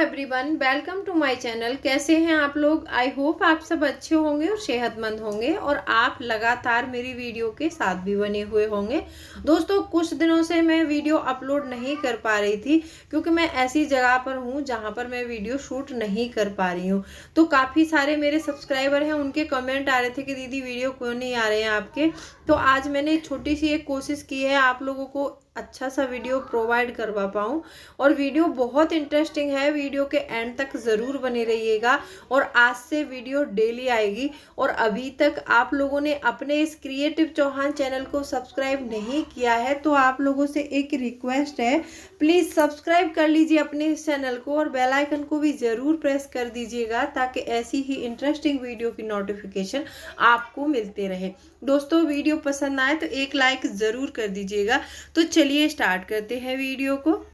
Everyone, welcome to my channel. कैसे हैं आप लोग? आई होप आप सब अच्छे होंगे और सेहतमंद होंगे और आप लगातार मेरी वीडियो के साथ भी बने हुए होंगे। दोस्तों, कुछ दिनों से मैं वीडियो अपलोड नहीं कर पा रही थी क्योंकि मैं ऐसी जगह पर हूं जहां पर मैं वीडियो शूट नहीं कर पा रही हूं। तो काफ़ी सारे मेरे सब्सक्राइबर हैं, उनके कमेंट आ रहे थे कि दीदी वीडियो क्यों नहीं आ रहे हैं आपके। तो आज मैंने छोटी सी एक कोशिश की है आप लोगों को अच्छा सा वीडियो प्रोवाइड करवा पाऊँ। और वीडियो बहुत इंटरेस्टिंग है, वीडियो के एंड तक ज़रूर बने रहिएगा। और आज से वीडियो डेली आएगी। और अभी तक आप लोगों ने अपने इस क्रिएटिव चौहान चैनल को सब्सक्राइब नहीं किया है तो आप लोगों से एक रिक्वेस्ट है, प्लीज़ सब्सक्राइब कर लीजिए अपने इस चैनल को और बेल आइकन को भी ज़रूर प्रेस कर दीजिएगा ताकि ऐसी ही इंटरेस्टिंग वीडियो की नोटिफिकेशन आपको मिलते रहे। दोस्तों, वीडियो पसंद आए तो एक लाइक ज़रूर कर दीजिएगा। तो चलिए स्टार्ट करते हैं वीडियो को।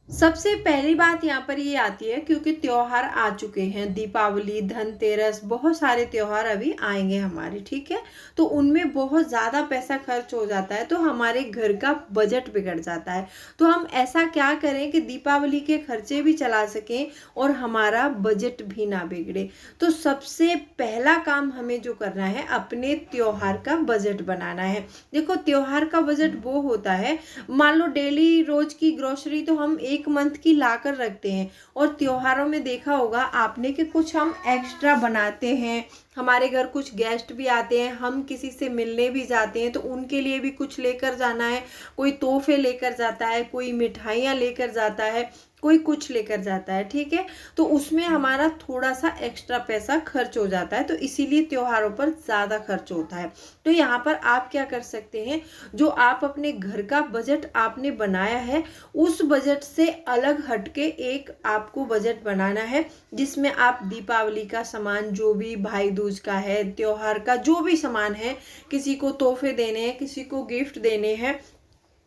सबसे पहली बात यहाँ पर ये आती है क्योंकि त्योहार आ चुके हैं, दीपावली, धनतेरस, बहुत सारे त्योहार अभी आएंगे हमारे, ठीक है। तो उनमें बहुत ज़्यादा पैसा खर्च हो जाता है तो हमारे घर का बजट बिगड़ जाता है। तो हम ऐसा क्या करें कि दीपावली के खर्चे भी चला सकें और हमारा बजट भी ना बिगड़े। तो सबसे पहला काम हमें जो करना है, अपने त्योहार का बजट बनाना है। देखो, त्योहार का बजट वो होता है, मान लो डेली रोज की ग्रोसरी तो हम एक मंथ की ला कर रखते हैं और त्योहारों में देखा होगा आपने कि कुछ हम एक्स्ट्रा बनाते हैं। हमारे घर कुछ गेस्ट भी आते हैं, हम किसी से मिलने भी जाते हैं तो उनके लिए भी कुछ लेकर जाना है। कोई तोहफे लेकर जाता है, कोई मिठाइयाँ लेकर जाता है, कोई कुछ लेकर जाता है, ठीक है। तो उसमें हमारा थोड़ा सा एक्स्ट्रा पैसा खर्च हो जाता है, तो इसीलिए त्योहारों पर ज़्यादा खर्च होता है। तो यहाँ पर आप क्या कर सकते हैं, जो आप अपने घर का बजट आपने बनाया है उस बजट से अलग हटके एक आपको बजट बनाना है जिसमें आप दीपावली का सामान, जो भी भाई दूज का है, त्योहार का जो भी सामान है, किसी को तोहफे देने हैं, किसी को गिफ्ट देने हैं,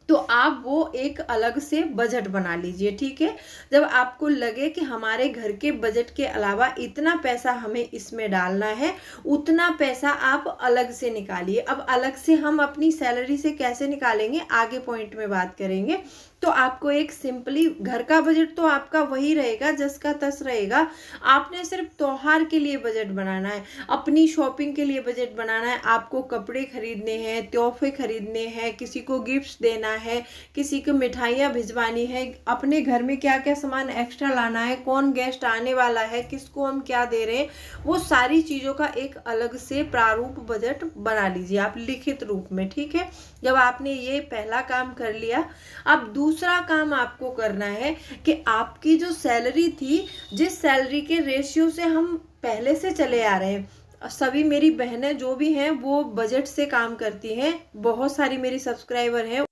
तो आप वो एक अलग से बजट बना लीजिए, ठीक है। जब आपको लगे कि हमारे घर के बजट के अलावा इतना पैसा हमें इसमें डालना है, उतना पैसा आप अलग से निकालिए। अब अलग से हम अपनी सैलरी से कैसे निकालेंगे आगे पॉइंट में बात करेंगे। तो आपको एक सिंपली घर का बजट तो आपका वही रहेगा, जस का तस रहेगा। आपने सिर्फ त्योहार के लिए बजट बनाना है, अपनी शॉपिंग के लिए बजट बनाना है। आपको कपड़े खरीदने हैं, तोहफे खरीदने हैं, किसी को गिफ्ट्स देना है, किसी को मिठाइयाँ भिजवानी है, अपने घर में क्या क्या सामान एक्स्ट्रा लाना है, कौन गेस्ट आने वाला है, किसको हम क्या दे रहे हैं, वो सारी चीज़ों का एक अलग से प्रारूप बजट बना लीजिए आप लिखित रूप में, ठीक है। जब आपने ये पहला काम कर लिया, अब दूसरा काम आपको करना है कि आपकी जो सैलरी थी, जिस सैलरी के रेशियो से हम पहले से चले आ रहे हैं, सभी मेरी बहनें जो भी हैं वो बजट से काम करती हैं, बहुत सारी मेरी सब्सक्राइबर हैं,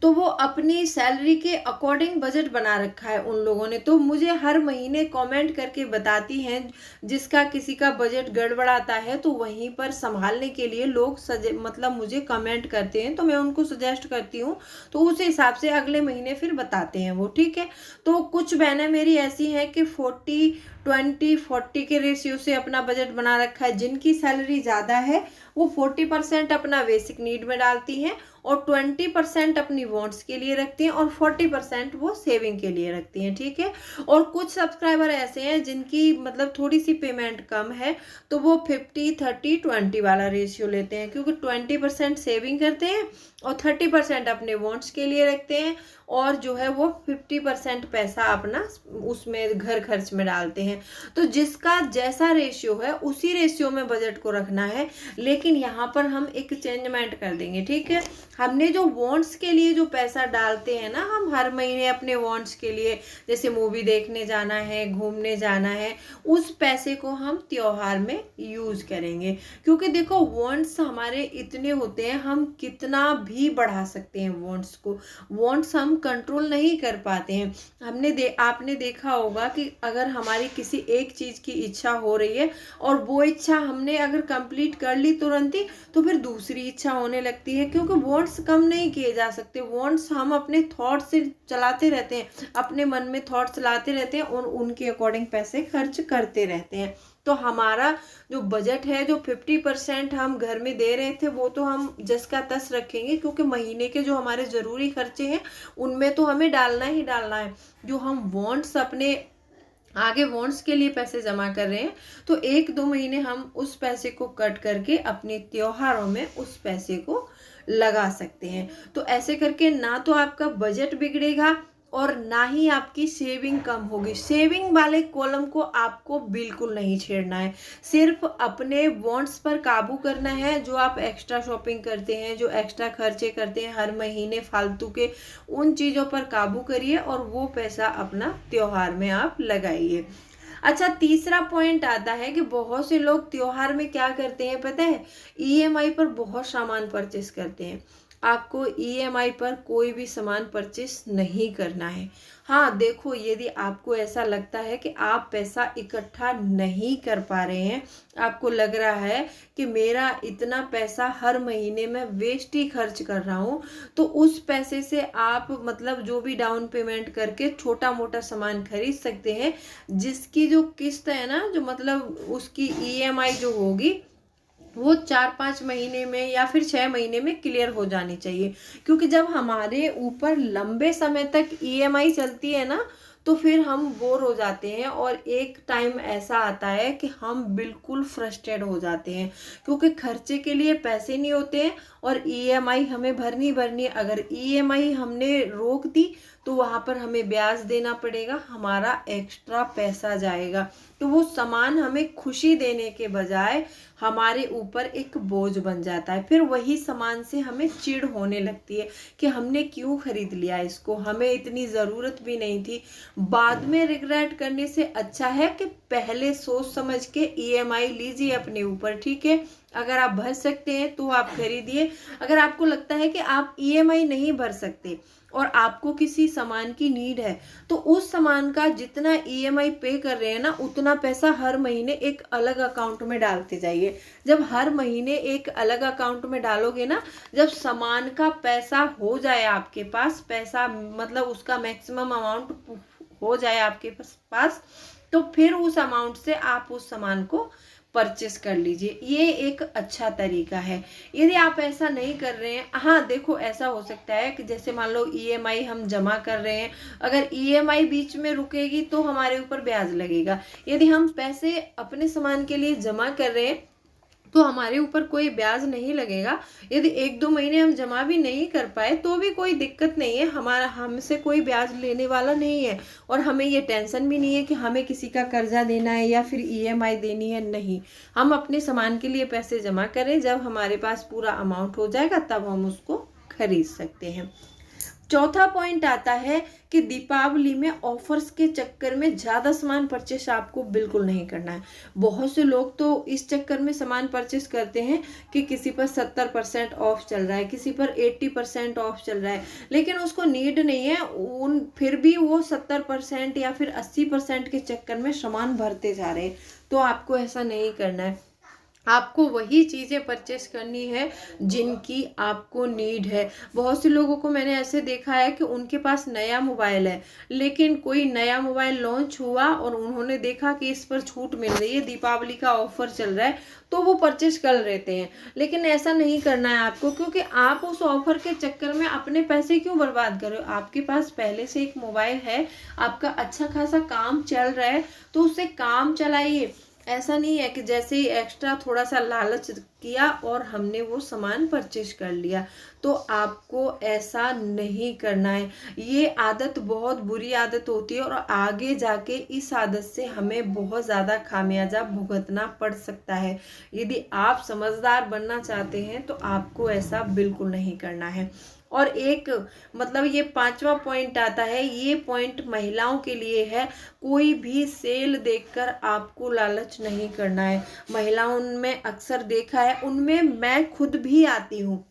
तो वो अपनी सैलरी के अकॉर्डिंग बजट बना रखा है उन लोगों ने। तो मुझे हर महीने कमेंट करके बताती हैं, जिसका किसी का बजट गड़बड़ाता है तो वहीं पर संभालने के लिए लोग मतलब मुझे कमेंट करते हैं, तो मैं उनको सजेस्ट करती हूँ, तो उस हिसाब से अगले महीने फिर बताते हैं वो, ठीक है। तो कुछ बहनें मेरी ऐसी हैं कि 40-20-40 के रेशियो से अपना बजट बना रखा है। जिनकी सैलरी ज़्यादा है वो 40% अपना बेसिक नीड में डालती हैं और 20% अपनी वांट्स के लिए रखती हैं और 40% वो सेविंग के लिए रखती हैं, ठीक है। और कुछ सब्सक्राइबर ऐसे हैं जिनकी मतलब थोड़ी सी पेमेंट कम है, तो वो 50-30-20 वाला रेशियो लेते हैं, क्योंकि 20% सेविंग करते हैं और 30% अपने वांट्स के लिए रखते हैं और जो है वो 50% पैसा अपना उसमें घर खर्च में डालते हैं। तो जिसका जैसा रेशियो है उसी रेशियो में बजट को रखना है, लेकिन यहाँ पर हम एक चेंजमेंट कर देंगे, ठीक है। हमने जो वांट्स के लिए जो पैसा डालते हैं ना, हम हर महीने अपने वांट्स के लिए, जैसे मूवी देखने जाना है, घूमने जाना है, उस पैसे को हम त्योहार में यूज करेंगे। क्योंकि देखो, वांट्स हमारे इतने होते हैं, हम कितना भी बढ़ा सकते हैं वांट्स को, वांट्स हम कंट्रोल नहीं कर पाते हैं। आपने देखा होगा कि अगर हमारी किसी एक चीज की इच्छा हो रही है और वो इच्छा हमने अगर कंप्लीट कर ली तुरंत ही, तो फिर दूसरी इच्छा होने लगती है, क्योंकि वांट्स कम नहीं किए जा सकते। वांट्स हम अपने थॉट से चलाते रहते हैं, अपने मन में थॉट चलाते रहते हैं और उनके अकॉर्डिंग पैसे खर्च करते रहते हैं। तो हमारा जो बजट है, जो 50% हम घर में दे रहे थे, वो तो हम जस का तस रखेंगे, क्योंकि महीने के जो हमारे ज़रूरी खर्चे हैं उनमें तो हमें डालना ही डालना है। जो हम वांट्स अपने आगे बॉन्ड्स के लिए पैसे जमा कर रहे हैं, तो 1-2 महीने हम उस पैसे को कट करके अपने त्योहारों में उस पैसे को लगा सकते हैं। तो ऐसे करके ना तो आपका बजट बिगड़ेगा और ना ही आपकी सेविंग कम होगी। सेविंग वाले कॉलम को आपको बिल्कुल नहीं छेड़ना है, सिर्फ अपने बॉन्ड्स पर काबू करना है। जो आप एक्स्ट्रा शॉपिंग करते हैं, जो एक्स्ट्रा खर्चे करते हैं हर महीने फालतू के, उन चीज़ों पर काबू करिए और वो पैसा अपना त्योहार में आप लगाइए। अच्छा, तीसरा पॉइंट आता है कि बहुत से लोग त्योहार में क्या करते हैं पता है, ईएमआई पर बहुत सामान परचेस करते हैं। आपको ईएमआई पर कोई भी सामान परचेस नहीं करना है। हाँ देखो, यदि आपको ऐसा लगता है कि आप पैसा इकट्ठा नहीं कर पा रहे हैं, आपको लग रहा है कि मेरा इतना पैसा हर महीने में वेस्ट ही खर्च कर रहा हूँ, तो उस पैसे से आप मतलब जो भी डाउन पेमेंट करके छोटा मोटा सामान खरीद सकते हैं, जिसकी जो किस्त है ना, जो मतलब उसकी ईएमआई जो होगी वो 4-5 महीने में या फिर 6 महीने में क्लियर हो जानी चाहिए। क्योंकि जब हमारे ऊपर लंबे समय तक ईएमआई चलती है ना, तो फिर हम बोर हो जाते हैं और एक टाइम ऐसा आता है कि हम बिल्कुल फ्रस्ट्रेट हो जाते हैं, क्योंकि खर्चे के लिए पैसे नहीं होते हैं और ईएमआई हमें भरनी भरनी। अगर ईएमआई हमने रोक दी तो वहाँ पर हमें ब्याज देना पड़ेगा, हमारा एक्स्ट्रा पैसा जाएगा। तो वो सामान हमें खुशी देने के बजाय हमारे ऊपर एक बोझ बन जाता है। फिर वही सामान से हमें चिढ़ होने लगती है कि हमने क्यों खरीद लिया इसको, हमें इतनी ज़रूरत भी नहीं थी। बाद में रिग्रेट करने से अच्छा है कि पहले सोच समझ के ईएमआई लीजिए अपने ऊपर, ठीक है। अगर आप भर सकते हैं तो आप खरीदिए। अगर आपको लगता है कि आप ईएमआई नहीं भर सकते और आपको किसी सामान की नीड है, तो उस सामान का जितना ईएमआई पे कर रहे हैं ना, उतना पैसा हर महीने एक अलग अकाउंट में डालते जाइए। जब हर महीने एक अलग अकाउंट में डालोगे ना, जब सामान का पैसा हो जाए आपके पास, पैसा मतलब उसका मैक्सिमम अमाउंट हो जाए आपके पास, तो फिर उस अमाउंट से आप उस सामान को परचेस कर लीजिए। ये एक अच्छा तरीका है। यदि आप ऐसा नहीं कर रहे हैं, हाँ देखो, ऐसा हो सकता है कि जैसे मान लो ईएमआई हम जमा कर रहे हैं, अगर ईएमआई बीच में रुकेगी तो हमारे ऊपर ब्याज लगेगा। यदि हम पैसे अपने सामान के लिए जमा कर रहे हैं तो हमारे ऊपर कोई ब्याज नहीं लगेगा। यदि 1-2 महीने हम जमा भी नहीं कर पाए तो भी कोई दिक्कत नहीं है, हमारा हमसे कोई ब्याज लेने वाला नहीं है और हमें ये टेंशन भी नहीं है कि हमें किसी का कर्जा देना है या फिर ईएमआई देनी है। नहीं, हम अपने सामान के लिए पैसे जमा करें, जब हमारे पास पूरा अमाउंट हो जाएगा तब हम उसको खरीद सकते हैं। चौथा पॉइंट आता है कि दीपावली में ऑफर्स के चक्कर में ज़्यादा सामान परचेस आपको बिल्कुल नहीं करना है। बहुत से लोग तो इस चक्कर में सामान परचेस करते हैं कि किसी पर 70% ऑफ चल रहा है, किसी पर 80% ऑफ चल रहा है, लेकिन उसको नीड नहीं है, उन फिर भी वो 70% या फिर 80% के चक्कर में सामान भरते जा रहे हैं। तो आपको ऐसा नहीं करना है, आपको वही चीज़ें परचेस करनी है जिनकी आपको नीड है। बहुत से लोगों को मैंने ऐसे देखा है कि उनके पास नया मोबाइल है, लेकिन कोई नया मोबाइल लॉन्च हुआ और उन्होंने देखा कि इस पर छूट मिल रही है, दीपावली का ऑफर चल रहा है, तो वो परचेस कर लेते हैं। लेकिन ऐसा नहीं करना है आपको, क्योंकि आप उस ऑफर के चक्कर में अपने पैसे क्यों बर्बाद कर रहे हो। आपके पास पहले से एक मोबाइल है, आपका अच्छा खासा काम चल रहा है, तो उससे काम चलाइए। ऐसा नहीं है कि जैसे ही एक्स्ट्रा थोड़ा सा लालच किया और हमने वो सामान परचेज कर लिया, तो आपको ऐसा नहीं करना है। ये आदत बहुत बुरी आदत होती है और आगे जाके इस आदत से हमें बहुत ज़्यादा खामियाजा भुगतना पड़ सकता है। यदि आप समझदार बनना चाहते हैं तो आपको ऐसा बिल्कुल नहीं करना है। और एक मतलब ये पांचवा पॉइंट आता है, ये पॉइंट महिलाओं के लिए है। कोई भी सेल देखकर आपको लालच नहीं करना है। महिलाओं में अक्सर देखा है, उनमें मैं खुद भी आती हूँ,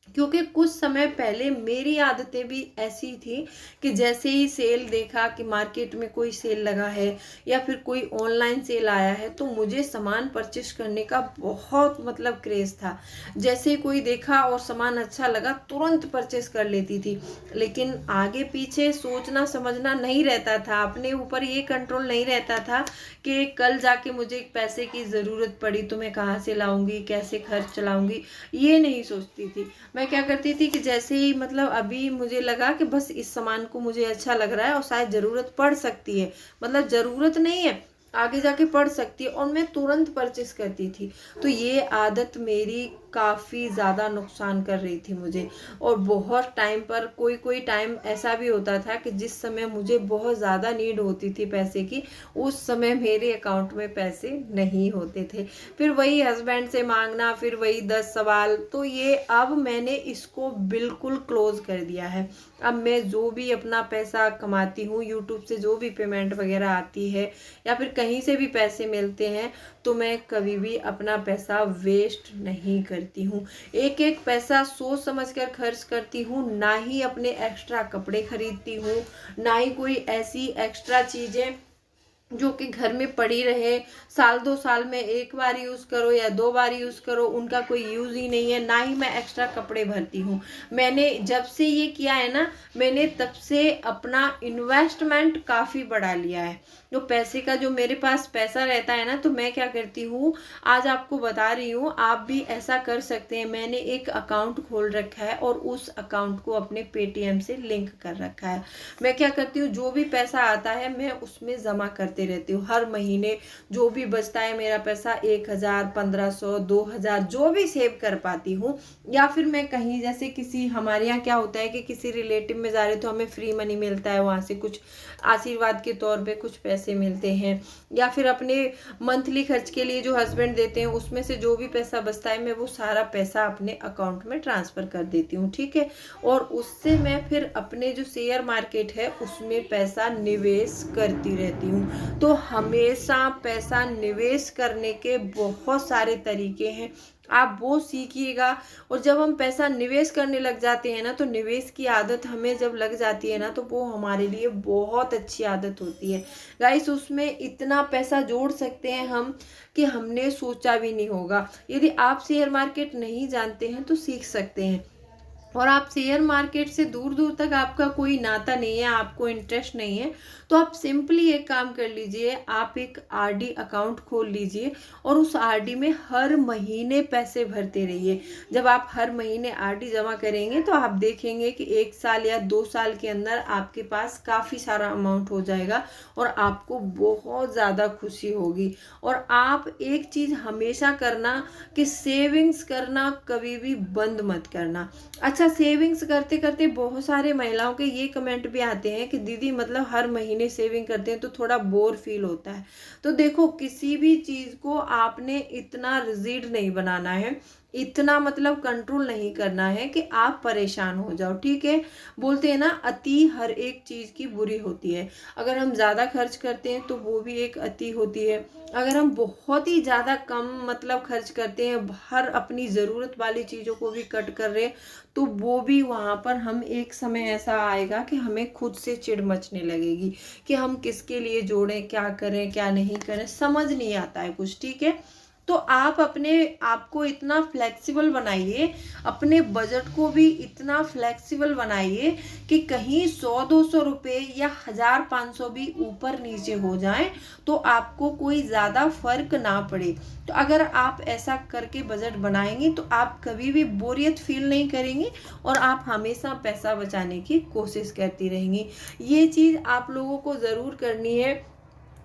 क्योंकि कुछ समय पहले मेरी आदतें भी ऐसी थी कि जैसे ही सेल देखा कि मार्केट में कोई सेल लगा है या फिर कोई ऑनलाइन सेल आया है, तो मुझे सामान परचेस करने का बहुत मतलब क्रेज़ था। जैसे ही कोई देखा और सामान अच्छा लगा, तुरंत परचेस कर लेती थी। लेकिन आगे पीछे सोचना समझना नहीं रहता था, अपने ऊपर ये कंट्रोल नहीं रहता था कि कल जाके मुझे पैसे की ज़रूरत पड़ी तो मैं कहाँ से लाऊंगी, कैसे खर्च चलाऊंगी, ये नहीं सोचती थी। मैं मैं क्या करती थी कि जैसे ही मतलब अभी मुझे लगा कि बस इस सामान को मुझे अच्छा लग रहा है और शायद ज़रूरत पड़ सकती है, मतलब ज़रूरत नहीं है, आगे जाके पड़ सकती है, और मैं तुरंत परचेस करती थी। तो ये आदत मेरी काफ़ी ज़्यादा नुकसान कर रही थी मुझे। और बहुत टाइम पर कोई कोई टाइम ऐसा भी होता था कि जिस समय मुझे बहुत ज़्यादा नीड होती थी पैसे की, उस समय मेरे अकाउंट में पैसे नहीं होते थे। फिर वही हस्बैंड से मांगना, फिर वही 10 सवाल। तो ये अब मैंने इसको बिल्कुल क्लोज कर दिया है। अब मैं जो भी अपना पैसा कमाती हूँ, यूट्यूब से जो भी पेमेंट वगैरह आती है या फिर कहीं से भी पैसे मिलते हैं, तो मैं कभी भी अपना पैसा वेस्ट नहीं करती हूँ। एक एक पैसा सोच समझ कर खर्च करती हूँ, ना ही अपने एक्स्ट्रा कपड़े खरीदती हूँ, ना ही कोई ऐसी एक्स्ट्रा चीज़ें जो कि घर में पड़ी रहे, साल 2 साल में एक बार यूज़ करो या 2 बार यूज़ करो, उनका कोई यूज़ ही नहीं है। ना ही मैं एक्स्ट्रा कपड़े भरती हूँ। मैंने जब से ये किया है ना, मैंने तब से अपना इन्वेस्टमेंट काफ़ी बढ़ा लिया है। तो पैसे का जो मेरे पास पैसा रहता है ना, तो मैं क्या करती हूँ, आज आपको बता रही हूँ, आप भी ऐसा कर सकते हैं। मैंने एक अकाउंट खोल रखा है और उस अकाउंट को अपने पेटीएम से लिंक कर रखा है। मैं क्या करती हूँ, जो भी पैसा आता है मैं उसमें जमा करते रहती हूँ। हर महीने जो भी बचता है मेरा पैसा, 1000, 1500, 2000 जो भी सेव कर पाती हूँ, या फिर मैं कहीं जैसे किसी, हमारे यहाँ क्या होता है कि किसी रिलेटिव में जा रहे तो हमें फ्री मनी मिलता है, वहाँ से कुछ आशीर्वाद के तौर पे कुछ पैसे मिलते हैं, या फिर अपने मंथली खर्च के लिए जो हस्बैंड देते हैं उसमें से जो भी पैसा बचता है मैं वो सारा पैसा अपने अकाउंट में ट्रांसफर कर देती हूँ, ठीक है। और उससे मैं फिर अपने जो शेयर मार्केट है उसमें पैसा निवेश करती रहती हूँ। तो हमेशा पैसा निवेश करने के बहुत सारे तरीके हैं, आप वो सीखिएगा। और जब हम पैसा निवेश करने लग जाते हैं ना, तो निवेश की आदत हमें जब लग जाती है ना, तो वो हमारे लिए बहुत अच्छी आदत होती है गाइस। उसमें इतना पैसा जोड़ सकते हैं हम कि हमने सोचा भी नहीं होगा। यदि आप शेयर मार्केट नहीं जानते हैं तो सीख सकते हैं। और आप शेयर मार्केट से दूर दूर तक आपका कोई नाता नहीं है, आपको इंटरेस्ट नहीं है, तो आप सिंपली एक काम कर लीजिए, आप एक आरडी अकाउंट खोल लीजिए और उस आरडी में हर महीने पैसे भरते रहिए। जब आप हर महीने आरडी जमा करेंगे तो आप देखेंगे कि 1 साल या 2 साल के अंदर आपके पास काफ़ी सारा अमाउंट हो जाएगा और आपको बहुत ज़्यादा खुशी होगी। और आप एक चीज़ हमेशा करना कि सेविंग्स करना कभी भी बंद मत करना। अच्छा, सेविंग्स करते करते बहुत सारे महिलाओं के ये कमेंट भी आते हैं कि दीदी मतलब हर महीने सेविंग करते हैं तो थोड़ा बोर फील होता है। तो देखो, किसी भी चीज़ को आपने इतना रिजिड नहीं बनाना है, इतना मतलब कंट्रोल नहीं करना है कि आप परेशान हो जाओ, ठीक है। बोलते हैं ना, अति हर एक चीज़ की बुरी होती है। अगर हम ज़्यादा खर्च करते हैं तो वो भी एक अति होती है। अगर हम बहुत ही ज़्यादा कम मतलब खर्च करते हैं, हर अपनी ज़रूरत वाली चीज़ों को भी कट कर रहे हैं, तो वो भी वहाँ पर हम एक समय ऐसा आएगा कि हमें खुद से चिढ़ मचने लगेगी कि हम किसके लिए जोड़ें, क्या करें क्या नहीं करें, समझ नहीं आता है कुछ, ठीक है। तो आप अपने आप को इतना फ्लेक्सिबल बनाइए, अपने बजट को भी इतना फ्लेक्सिबल बनाइए कि कहीं 100-200 रुपये या 1000-500 भी ऊपर नीचे हो जाएं तो आपको कोई ज़्यादा फर्क ना पड़े। तो अगर आप ऐसा करके बजट बनाएंगे तो आप कभी भी बोरियत फील नहीं करेंगे और आप हमेशा पैसा बचाने की कोशिश करती रहेंगी। ये चीज़ आप लोगों को ज़रूर करनी है।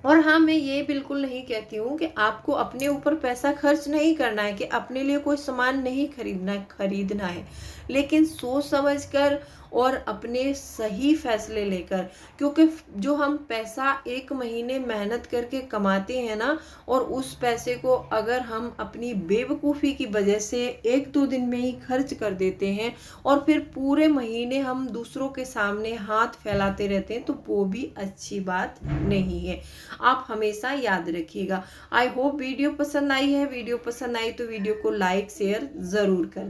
और हाँ, मैं ये बिल्कुल नहीं कहती हूँ कि आपको अपने ऊपर पैसा खर्च नहीं करना है, कि अपने लिए कोई सामान नहीं खरीदना है, लेकिन सोच समझ कर और अपने सही फैसले लेकर। क्योंकि जो हम पैसा एक महीने मेहनत करके कमाते हैं ना, और उस पैसे को अगर हम अपनी बेवकूफ़ी की वजह से 1-2 दिन में ही खर्च कर देते हैं और फिर पूरे महीने हम दूसरों के सामने हाथ फैलाते रहते हैं, तो वो भी अच्छी बात नहीं है। आप हमेशा याद रखिएगा। आई होप वीडियो पसंद आई है। वीडियो पसंद आई तो वीडियो को लाइक शेयर ज़रूर करें।